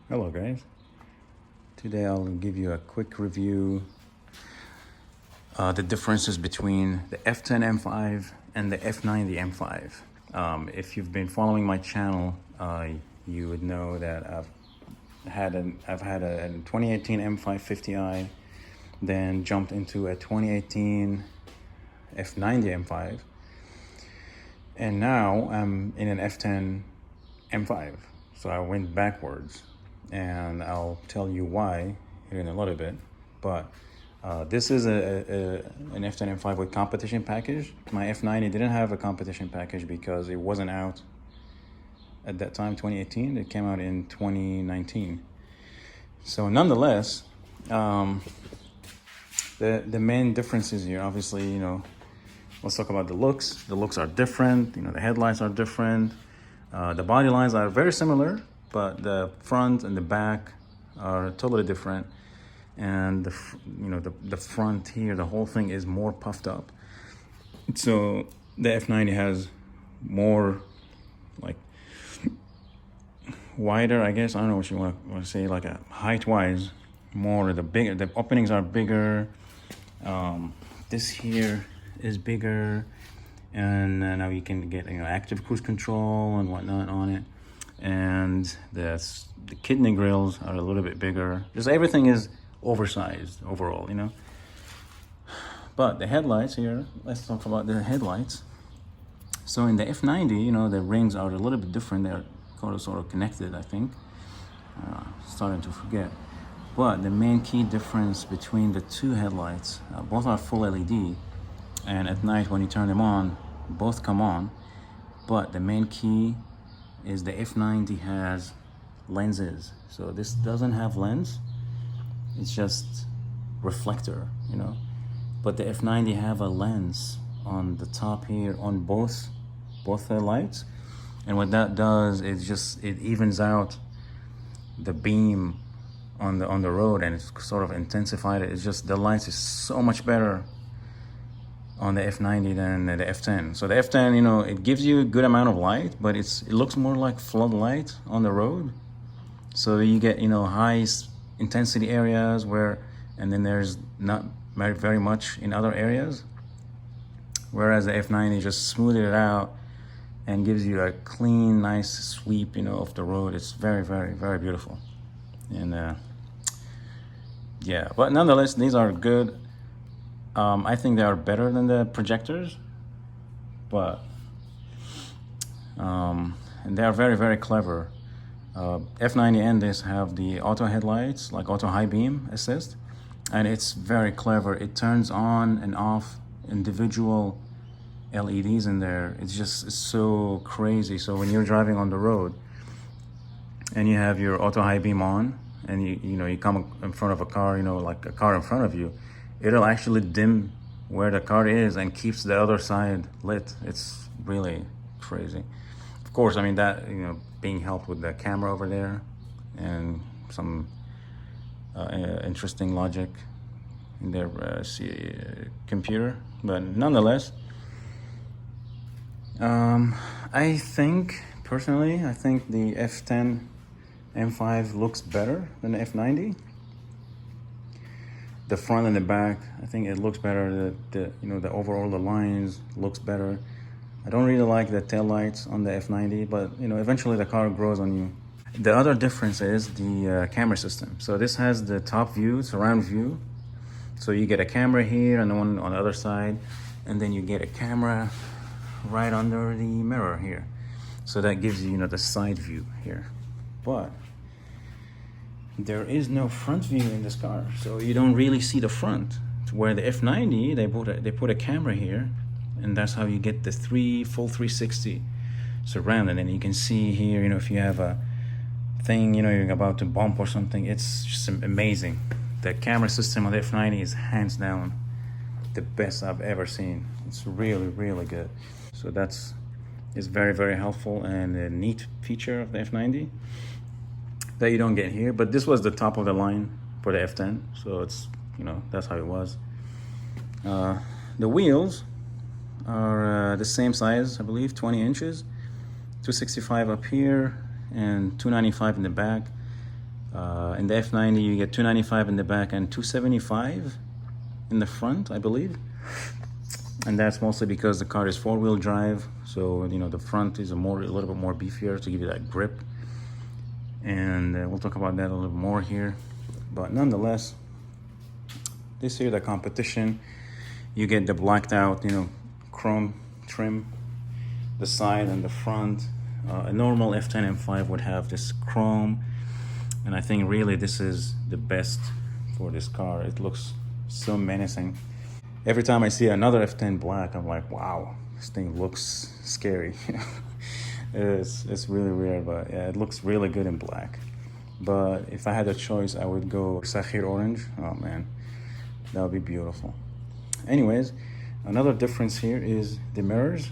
Hello guys, today I'll give you a quick review the differences between the F10 M5 and the F90 M5. If you've been following my channel, you would know that I've had a 2018 M550i, then jumped into a 2018 F90 M5, and now I'm in an F10 M5. So I went backwards, and I'll tell you why here in a little bit. But this is an F10 M5 with competition package. My F90 didn't have a competition package because it wasn't out at that time, 2018. It came out in 2019. So nonetheless, the main differences here, obviously, let's talk about the looks. The looks are different. The headlights are different. The body lines are very similar, but the front and the back are totally different. And the front here, the whole thing is more puffed up. So the F90 has more like wider, I guess. I don't know what you want to say, like a height-wise, more. The openings are bigger. This here is bigger. And now you can get active cruise control and whatnot on it, and the kidney grills are a little bit bigger. Just everything is oversized overall, But the headlights here, let's talk about the headlights. So in the F90, the rings are a little bit different. They're sort of connected, I think. Starting to forget. But the main key difference between the two headlights, both are full LED. And at night when you turn them on, both come on. But the main key is the F90 has lenses. So this doesn't have lens. It's just reflector, But the F90 have a lens on the top here on both the lights. And what that does is it evens out the beam on the road, and it's sort of intensified it. It's just the lights is so much better on the F90 than the F10. So the F10, it gives you a good amount of light, but it looks more like floodlight on the road. So you get, high intensity areas and then there's not very much in other areas. Whereas the F90 just smoothed it out and gives you a clean, nice sweep, of the road. It's very, very, very beautiful. And yeah, but nonetheless, these are good. I think they are better than the projectors, but and they are very, very clever. F90 and this have the auto headlights, like auto high beam assist, and it's very clever. It turns on and off individual LEDs in there. It's so crazy. So when you're driving on the road and you have your auto high beam on, and you come in front of a car, like a car in front of you, it'll actually dim where the car is and keeps the other side lit. It's really crazy. Of course, I mean that, being helped with the camera over there and some interesting logic in their computer. But nonetheless, I think the F10 M5 looks better than the F90. The front and the back, I think it looks better. The overall, the lines looks better. I don't really like the tail lights on the F90, but eventually the car grows on you. The other difference is the camera system. So this has the top view, surround view. So you get a camera here and one on the other side, and then you get a camera right under the mirror here. So that gives you, the side view here. But there is no front view in this car, so you don't really see the front. Where the F90, they put a camera here, and that's how you get the full 360 surround. And then you can see here, if you have a thing, you're about to bump or something, it's just amazing. The camera system on the F90 is hands down the best I've ever seen. It's really, really good. So it's very, very helpful and a neat feature of the F90 that you don't get here. But this was the top of the line for the F10, so it's that's how it was. The wheels are the same size, I believe, 20 inches, 265 up here and 295 in the back. In the F90 you get 295 in the back and 275 in the front, I believe. And that's mostly because the car is four-wheel drive, so you know the front is a little bit more beefier to give you that grip. And we'll talk about that a little more here. But nonetheless, this here, the competition, you get the blacked out, you know, chrome trim, the side and the front. A normal F10 M5 would have this chrome, and I think really this is the best for this car. It looks so menacing. Every time I see another F10 black, I'm like, wow, this thing looks scary. It's really weird, but yeah, it looks really good in black. But if I had a choice, I would go Sakhir orange. Oh man, that would be beautiful. Anyways, another difference here is the mirrors.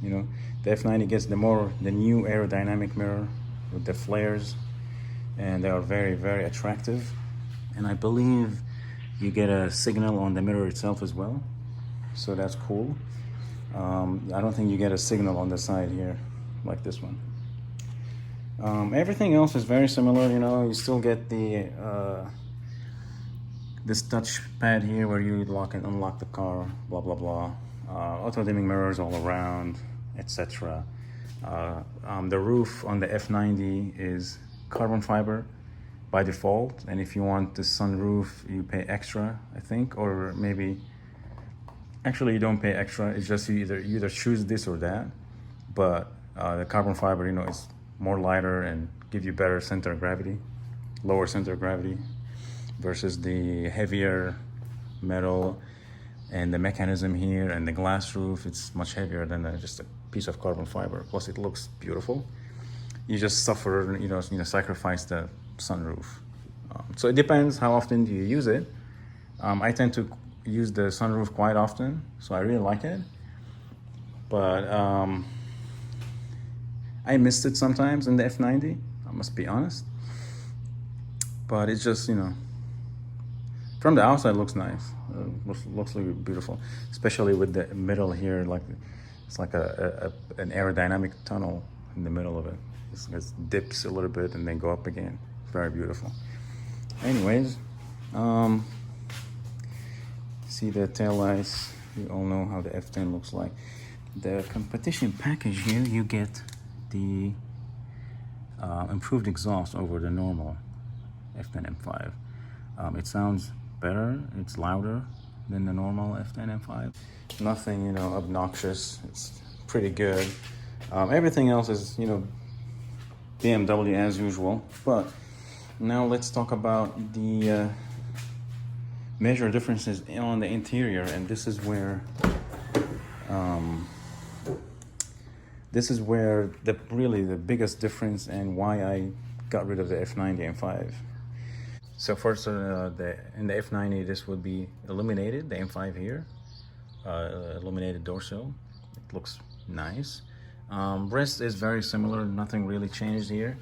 You know, the F90 gets the new aerodynamic mirror with the flares, and they are very, very attractive. And I believe you get a signal on the mirror itself as well, so that's cool. I don't think you get a signal on the side here like this one. Everything else is very similar. You know, you still get the this touch pad here where you lock and unlock the car, blah blah blah. Auto dimming mirrors all around, etc. The roof on the F90 is carbon fiber by default, and if you want the sunroof you pay extra, I think, or maybe actually you don't pay extra. It's just you either choose this or that. But the carbon fiber, you know, is more lighter and give you better center of gravity, lower center of gravity, versus the heavier metal. And the mechanism here and the glass roof, it's much heavier than just a piece of carbon fiber. Plus it looks beautiful. You just suffer, you know, sacrifice the sunroof. So it depends how often do you use it. I tend to use the sunroof quite often, so I really like it. But I missed it sometimes in the F90, I must be honest. But it's just, you know, from the outside looks nice. Looks really beautiful, especially with the middle here. Like it's like an aerodynamic tunnel in the middle of it. It dips a little bit and then go up again. Very beautiful. Anyways, see the taillights. You all know how the F10 looks like. The competition package here, you get the improved exhaust over the normal F10 M5. It sounds better, it's louder than the normal F10 M5. Nothing, you know, obnoxious. It's pretty good. Everything else is, you know, BMW as usual. But now let's talk about the major differences on the interior, and this is where really the biggest difference and why I got rid of the F90 M5. So first, in the F90, this would be illuminated, the M5 here, illuminated door sill. It looks nice. Rest is very similar, nothing really changed here.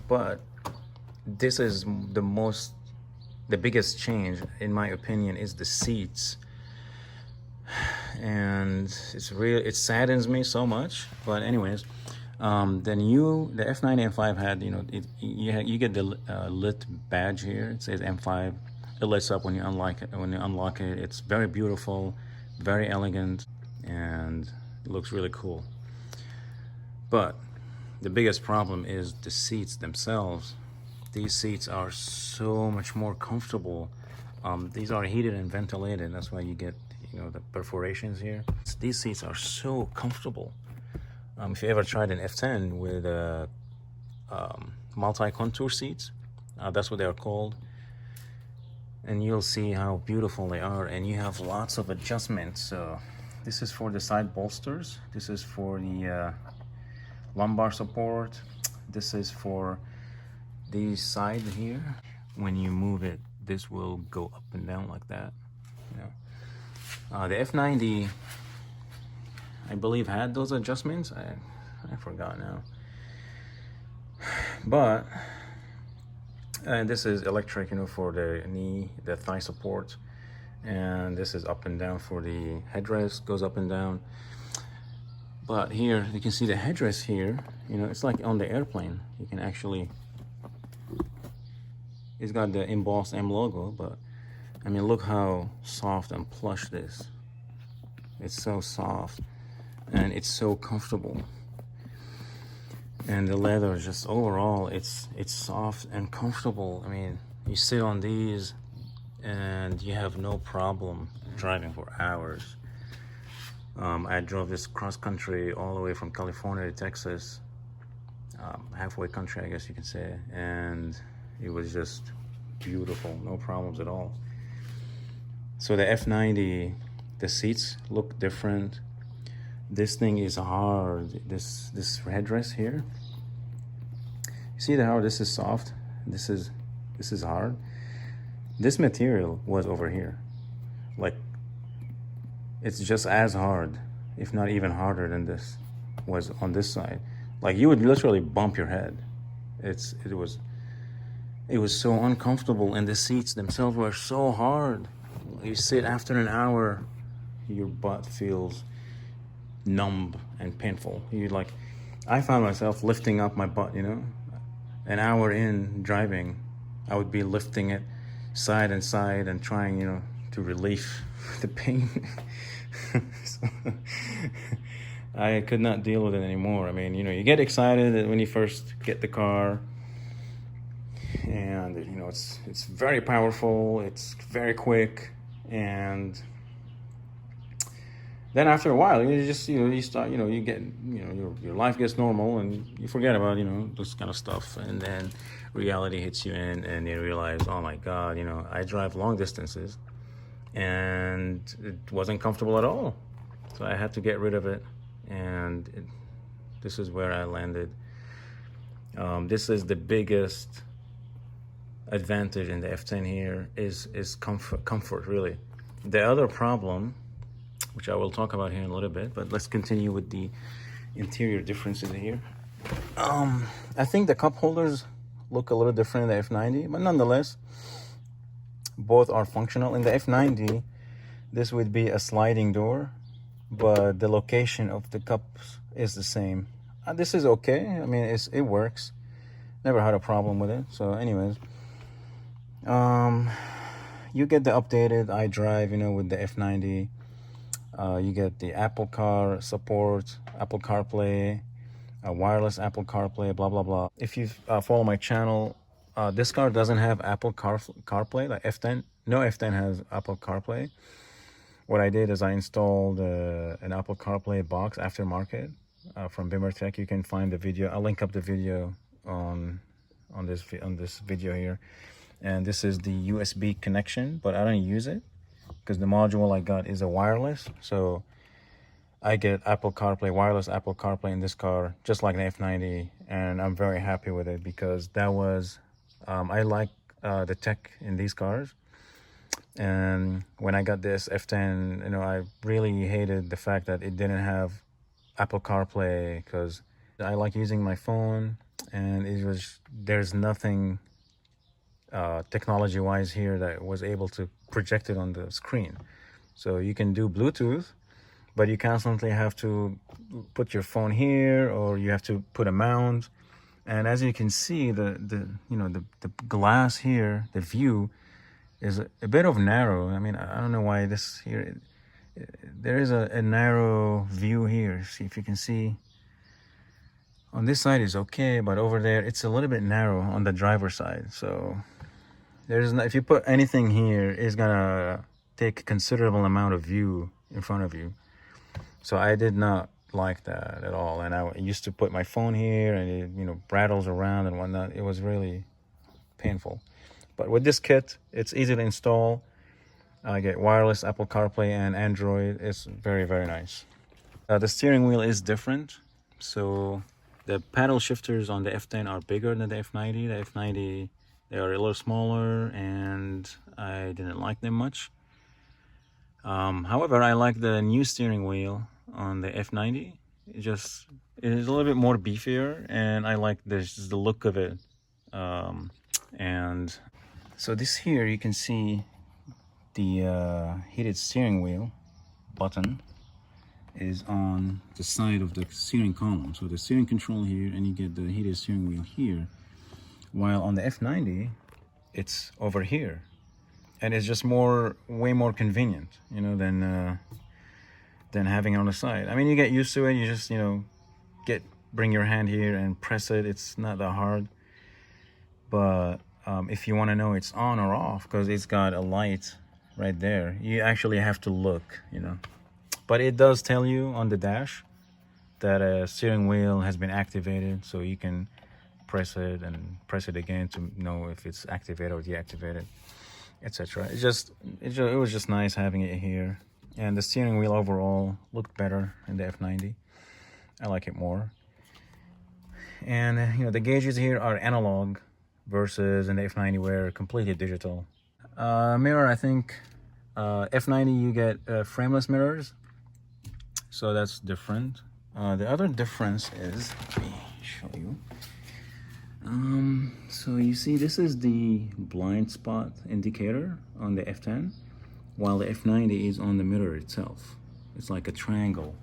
But this is the biggest change, in my opinion, is the seats. And it saddens me so much. But anyways, the F90 M5 had, you know, you get the lit badge here. It says M5. It lights up when you unlock it. It's very beautiful, very elegant, and it looks really cool. But the biggest problem is the seats themselves. These seats are so much more comfortable. These are heated and ventilated. That's why you get, you know, the perforations here. These seats are so comfortable. If you ever tried an F10 with multi-contour seats, that's what they are called, and you'll see how beautiful they are. And you have lots of adjustments. So this is for the side bolsters. This is for the lumbar support. This is for the side here. When you move it, this will go up and down like that. You know, the F90, I believe, had those adjustments. I forgot now. But this is electric, you know, for the knee, the thigh support, and this is up and down for the headrest, goes up and down. But here you can see the headrest here, you know, it's like on the airplane. You can actually It's got the embossed M logo, but I mean, look how soft and plush this. It's so soft and it's so comfortable. And the leather, just overall, it's soft and comfortable. I mean, you sit on these and you have no problem driving for hours. I drove this cross country all the way from California to Texas, halfway country, I guess you can say, and it was just beautiful, no problems at all. So the F90, the seats look different. This thing is hard. This headrest here. You see how this is soft? This is hard. This material was over here. Like, it's just as hard, if not even harder than this was on this side. Like, you would literally bump your head. It was so uncomfortable, and the seats themselves were so hard. You sit after an hour, your butt feels numb and painful. I found myself lifting up my butt, you know. An hour in driving, I would be lifting it side and side and trying, you know, to relieve the pain. So, I could not deal with it anymore. I mean, you know, you get excited when you first get the car, and you know, it's very powerful, it's very quick, and then after a while, you just, you know, you start, you know, you get, you know, your life gets normal and you forget about, you know, this kind of stuff. And then reality hits you in and you realize, oh my God, you know, I drive long distances and it wasn't comfortable at all. So I had to get rid of it. And this is where I landed. This is the biggest advantage in the F10 here is comfort, really. The other problem, which I will talk about here in a little bit, but let's continue with the interior differences here. I think the cup holders look a little different in the F90, but nonetheless, both are functional. In the F90, this would be a sliding door, but the location of the cups is the same. This is okay. I mean, it works. Never had a problem with it. So anyways, you get the updated iDrive, you know, with the F90. You get the Apple Car support, Apple CarPlay, wireless Apple CarPlay, blah, blah, blah. If you follow my channel, this car doesn't have Apple CarPlay, like F10. No F10 has Apple CarPlay. What I did is I installed an Apple CarPlay box aftermarket from Bimmer Tech. You can find the video. I'll link up the video on this video here. And this is the USB connection, but I don't use it, because the module I got is a wireless. So I get Apple CarPlay, wireless Apple CarPlay in this car, just like the F90, and I'm very happy with it, because that was, I like the tech in these cars. And when I got this F10, you know, I really hated the fact that it didn't have Apple CarPlay, because I like using my phone, and there's nothing technology-wise here that was able to project it on the screen. So you can do Bluetooth, but you constantly have to put your phone here, or you have to put a mount. And as you can see, the glass here, the view is a bit of narrow. I mean, I don't know why this here, there is a narrow view here. See if you can see. On this side is okay, but over there it's a little bit narrow on the driver's side. So if you put anything here, it's gonna take a considerable amount of view in front of you. So I did not like that at all. And I used to put my phone here, and it, you know, rattles around and whatnot. It was really painful. But with this kit, it's easy to install. I get wireless Apple CarPlay and Android. It's very, very nice. The steering wheel is different. So the paddle shifters on the F10 are bigger than the F90. The F90, they are a little smaller, and I didn't like them much. However, I like the new steering wheel on the F90. It is a little bit more beefier, and I like the look of it. And so this here, you can see the heated steering wheel button is on the side of the steering column. So the steering control here, and you get the heated steering wheel here. While on the F90, it's over here, and it's just way more convenient, you know, than having it on the side. I mean, you get used to it. You just, you know, bring your hand here and press it. It's not that hard. But if you want to know it's on or off, because it's got a light right there, you actually have to look, you know. But it does tell you on the dash that a steering wheel has been activated, so you can press it and press it again to know if it's activated or deactivated, etc. It was just nice having it here. And the steering wheel overall looked better in the F90. I like it more. And you know, the gauges here are analog versus in the F90 where completely digital. Mirror, I think F90 you get frameless mirrors, so that's different. The other difference is, let me show you. So you see, this is the blind spot indicator on the F10, while the F90 is on the mirror itself. It's like a triangle.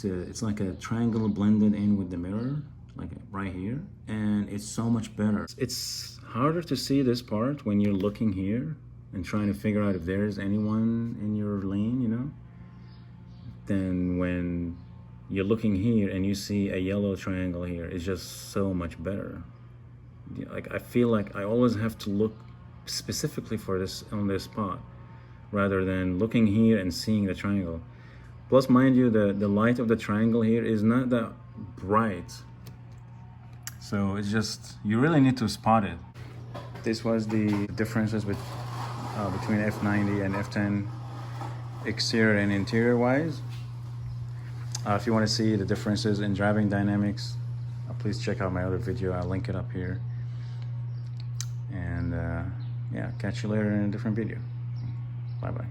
It's like a triangle blended in with the mirror, like right here, and it's so much better. It's harder to see this part when you're looking here and trying to figure out if there's anyone in your lane, you know, than when you're looking here and you see a yellow triangle here. It's just so much better. Like, I feel like I always have to look specifically for this on this spot rather than looking here and seeing the triangle. Plus, mind you, the light of the triangle here is not that bright, so it's just, you really need to spot it. This was the differences between F90 and F10 exterior and interior wise. If you want to see the differences in driving dynamics, please check out my other video. I'll link it up here. And yeah, catch you later in a different video. Bye bye.